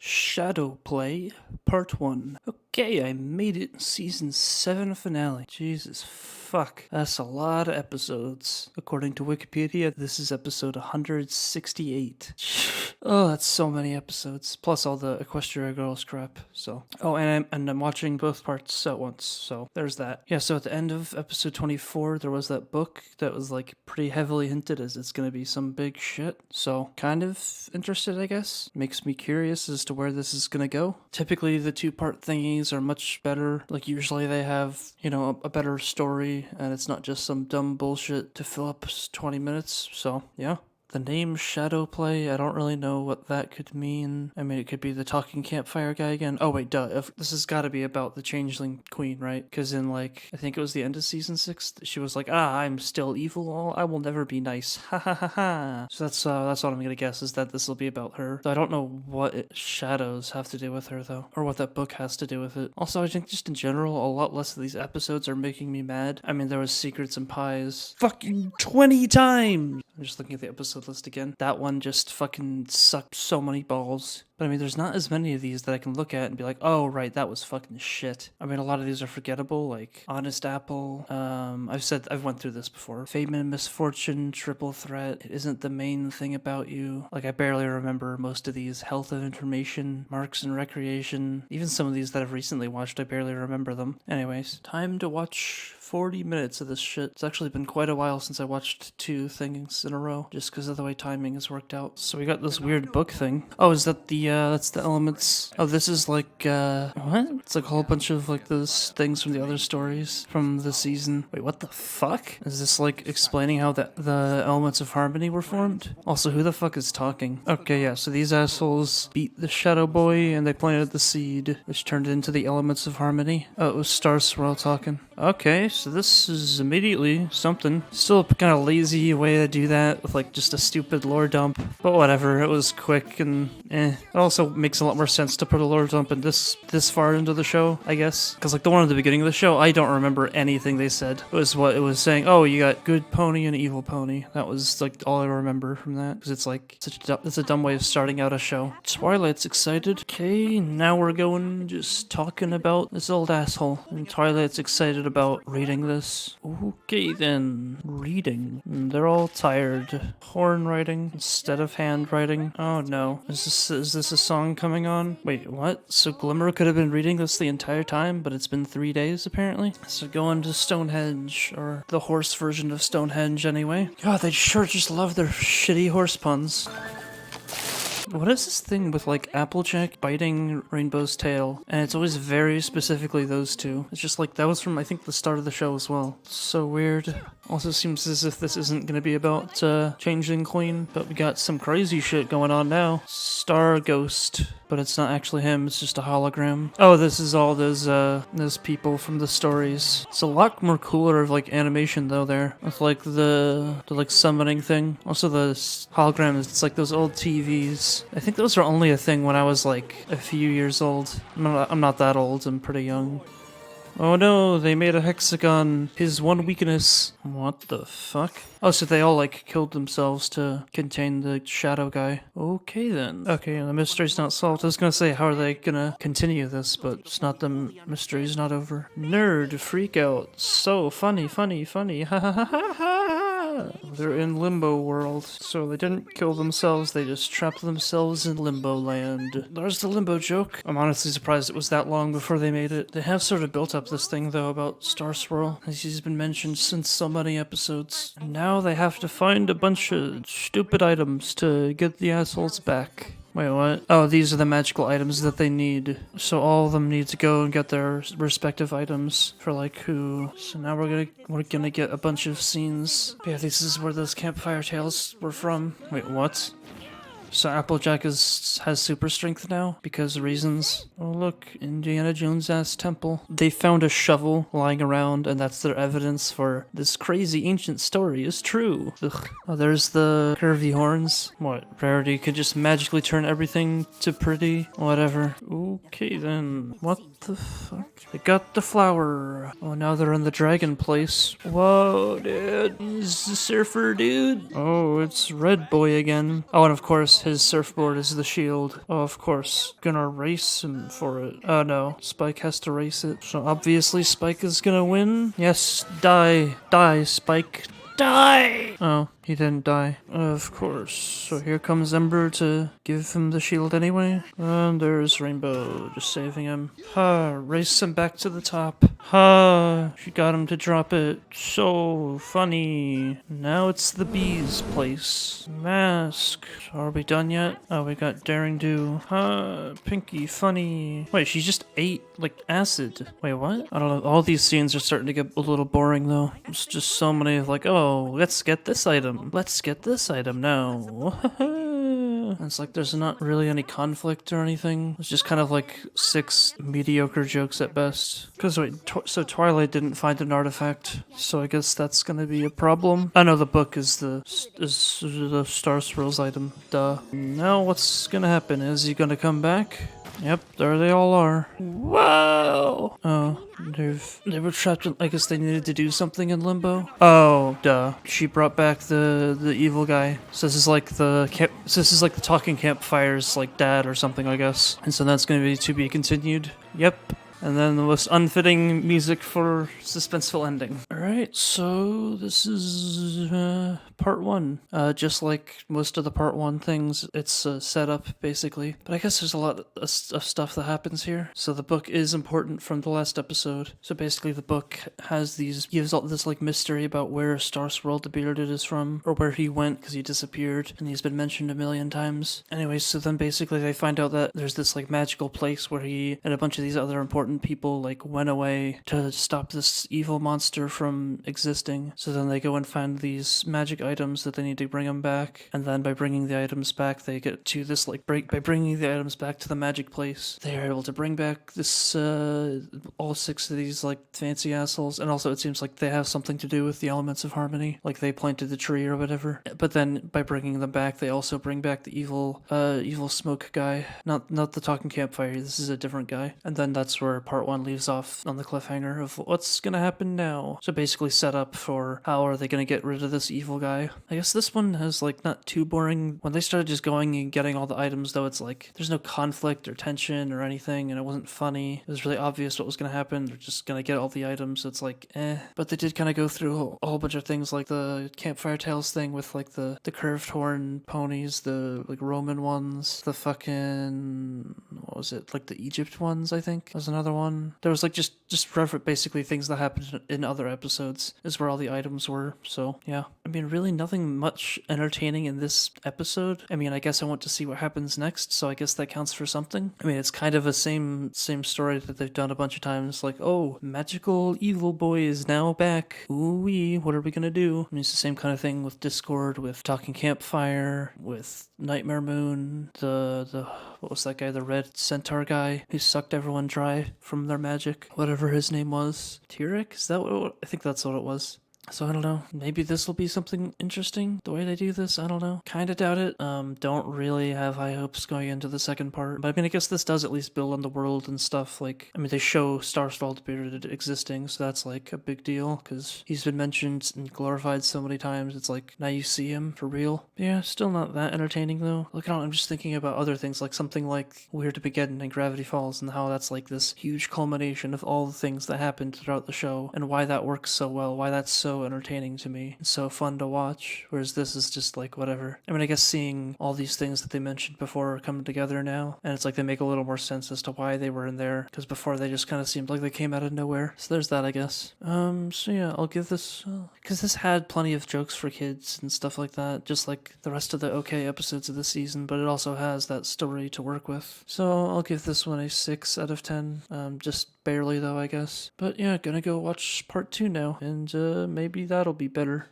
Shadow Play, Part 1. Okay, I made it. Season 7 finale. Jesus fuck. That's a lot of episodes. According to Wikipedia, this is episode 168. Oh, that's so many episodes. Plus all the Equestria Girls crap. So, and I'm watching both parts at once. So there's that. Yeah. So at the end of episode 24, there was that book that was like pretty heavily hinted as it's gonna be some big shit. So kind of interested, I guess. Makes me curious as to where this is gonna go. Typically, the two-part thingies are much better. Like usually they have, a better story, and it's not just some dumb bullshit to fill up 20 minutes. So yeah. The name Shadow Play, I don't really know what that could mean. I mean, it could be the talking campfire guy again. Oh, wait, duh. This has got to be about the changeling queen, right? Because in, I think it was the end of season 6, she was like, I'm still evil. I will never be nice. Ha ha ha ha. So that's what I'm going to guess, is that this will be about her. So I don't know what shadows have to do with her, though. Or what that book has to do with it. Also, I think just in general, a lot less of these episodes are making me mad. I mean, there was Secrets and Pies fucking 20 times! I'm just looking at the episode list again. That one just fucking sucked so many balls. But I mean, there's not as many of these that I can look at and be like, oh, right, that was fucking shit. I mean, a lot of these are forgettable, like Honest Apple. I've went through this before. Fame and Misfortune, Triple Threat, It Isn't the Main Thing About You. Like, I barely remember most of these. Health of Information, Marks and Recreation. Even some of these that I've recently watched, I barely remember them. Anyways, time to watch 40 minutes of this shit. It's actually been quite a while since I watched 2 things in a row, just because of the way timing has worked out. So we got this weird book thing. Oh, is that that's the elements? Oh, this is what? It's like a whole bunch of those things from the other stories from the season. Wait, what the fuck? Is this explaining how the elements of harmony were formed? Also, who the fuck is talking? Okay, yeah, so these assholes beat the Shadow Boy and they planted the seed, which turned into the elements of harmony. Oh, it was Star Swirl talking. Okay, so this is immediately something. Still a kind of lazy way to do that with just a stupid lore dump. But whatever, it was quick and It also makes a lot more sense to put a lore dump in this far into the show, I guess. Because the one at the beginning of the show, I don't remember anything they said. It was what it was saying, oh, you got good pony and evil pony. That was all I remember from that. Because it's a dumb way of starting out a show. Twilight's excited. Okay, now we're going just talking about this old asshole. And Twilight's excited about reading this. Okay then, reading. They're all tired. Horn writing instead of handwriting. Oh no. Is this a song coming on? Wait, what? So Glimmer could have been reading this the entire time, but it's been 3 days apparently? So going to Stonehenge, or the horse version of Stonehenge anyway. God, they sure just love their shitty horse puns. What is this thing with Applejack biting Rainbow's tail? And it's always very specifically those two. It's just that was from I think the start of the show as well. So weird. Also seems as if this isn't gonna be about Changeling Queen, but we got some crazy shit going on now. Star Ghost. But it's not actually him, it's just a hologram. Oh, this is all those people from the stories. It's a lot more cooler of animation though there. With the summoning thing. Also the hologram it's those old TVs. I think those were only a thing when I was a few years old. I'm not that old, I'm pretty young. Oh no, they made a hexagon. His one weakness. What the fuck? Oh, so they all killed themselves to contain the shadow guy. Okay then. Okay, the mystery's not solved. I was gonna say, how are they gonna continue this, but it's not, the mystery's not over. Nerd freak out. So funny. Ha ha ha ha ha. They're in limbo world. So they didn't kill themselves, they just trapped themselves in limbo land. There's the limbo joke. I'm honestly surprised it was that long before they made it. They have sort of built up this thing though about Star Swirl, as he's been mentioned since so many episodes. And now they have to find a bunch of stupid items to get the assholes back. Wait, what? Oh, these are the magical items that they need. So all of them need to go and get their respective items for who. So now we're gonna get a bunch of scenes. Yeah, this is where those campfire tales were from. Wait, what? So Applejack has super strength now because of reasons. Oh look, Indiana Jones-ass temple. They found a shovel lying around and that's their evidence for this crazy ancient story is true. Ugh. Oh, there's the curvy horns. What, Rarity could just magically turn everything to pretty? Whatever. Okay then. What the fuck? They got the flower. Oh, now they're in the dragon place. Whoa, dude. He's the surfer dude. Oh, it's Red Boy again. Oh, and of course, his surfboard is the shield. Oh, of course. Gonna race him for it. Oh no, Spike has to race it. So obviously Spike is gonna win. Yes, die. Die, Spike. Die! Oh, he didn't die. Of course. So here comes Ember to give him the shield anyway. And there's Rainbow just saving him. Ha, race him back to the top. Ha, she got him to drop it. So funny. Now it's the bee's place. Mask. Are we done yet? Oh, we got Daring Do. Ha, Pinky, funny. Wait, she just ate, like, acid. Wait, what? I don't know. All these scenes are starting to get a little boring, though. It's just so many, like, oh, let's get this item. Let's get this item now. It's like there's not really any conflict or anything. It's just kind of like 6 mediocre jokes at best. Because wait, so Twilight didn't find an artifact, so I guess that's gonna be a problem. I know the book is the Star Swirls item. Duh. Now what's gonna happen? Is he gonna come back? Yep, there they all are. Whoa! Oh, they were trapped in, I guess they needed to do something in Limbo. Oh, duh. She brought back the evil guy. So this is like the talking campfire's like dad or something, I guess. And so that's going to be continued. Yep. And then the most unfitting music for suspenseful ending. Alright, so this is part 1. Just like most of the part 1 things, it's a setup, basically. But I guess there's a lot of stuff that happens here. So the book is important from the last episode. So basically the book gives all this like mystery about where Star Swirl the Bearded is from, or where he went because he disappeared, and he's been mentioned a million times. Anyways, so then basically they find out that there's this like magical place where he and a bunch of these other important people like went away to stop this evil monster from existing. So then they go and find these magic items that they need to bring them back, and then by bringing the items back they get to this like by bringing the items back to the magic place, they are able to bring back this all 6 of these like fancy assholes. And also it seems like they have something to do with the elements of harmony, like they planted the tree or whatever. But then by bringing them back they also bring back the evil smoke guy, not the talking campfire. This is a different guy. And then that's where part 1 leaves off on the cliffhanger of what's gonna happen now. So basically set up for how are they gonna get rid of this evil guy. I guess this one has like not too boring. When they started just going and getting all the items though, it's like there's no conflict or tension or anything, and it wasn't funny. It was really obvious what was gonna happen. They're just gonna get all the items, so it's like eh. But they did kind of go through a whole bunch of things, like the Campfire Tales thing with like the curved horn ponies, the like Roman ones, the fucking what was it, like the Egypt ones, I think was another one. There was like just basically things that happened in other episodes is where all the items were. So yeah, I mean really nothing much entertaining in this episode. I mean I guess I want to see what happens next, so I guess that counts for something. I mean it's kind of a same story that they've done a bunch of times, like oh, magical evil boy is now back, ooh-wee, what are we gonna do? I mean it's the same kind of thing with Discord, with Talking Campfire, with Nightmare Moon, the what was that guy, the red centaur guy who sucked everyone dry from their magic, whatever his name was. Tyrek? Is that what I think that's what it was. So I don't know, maybe this will be something interesting, the way they do this, I don't know. Kinda doubt it. Don't really have high hopes going into the second part. But I mean, I guess this does at least build on the world and stuff. Like, I mean, they show Star Swirl the Bearded existing, so that's like a big deal, because he's been mentioned and glorified so many times, it's like, now you see him for real. But yeah, still not that entertaining though. Look, I'm just thinking about other things, like something like Where to Begin and Gravity Falls, and how that's like this huge culmination of all the things that happened throughout the show, and why that works so well, why that's so entertaining to me and so fun to watch, whereas this is just like whatever. I mean I guess seeing all these things that they mentioned before are coming together now, and it's like they make a little more sense as to why they were in there, because before they just kind of seemed like they came out of nowhere. So there's that, I guess. So yeah, I'll give this because this had plenty of jokes for kids and stuff like that, just like the rest of the okay episodes of this season, but it also has that story to work with. So I'll give this one a 6 out of 10. Just barely though, I guess. But yeah, gonna go watch part 2 now, and maybe that'll be better.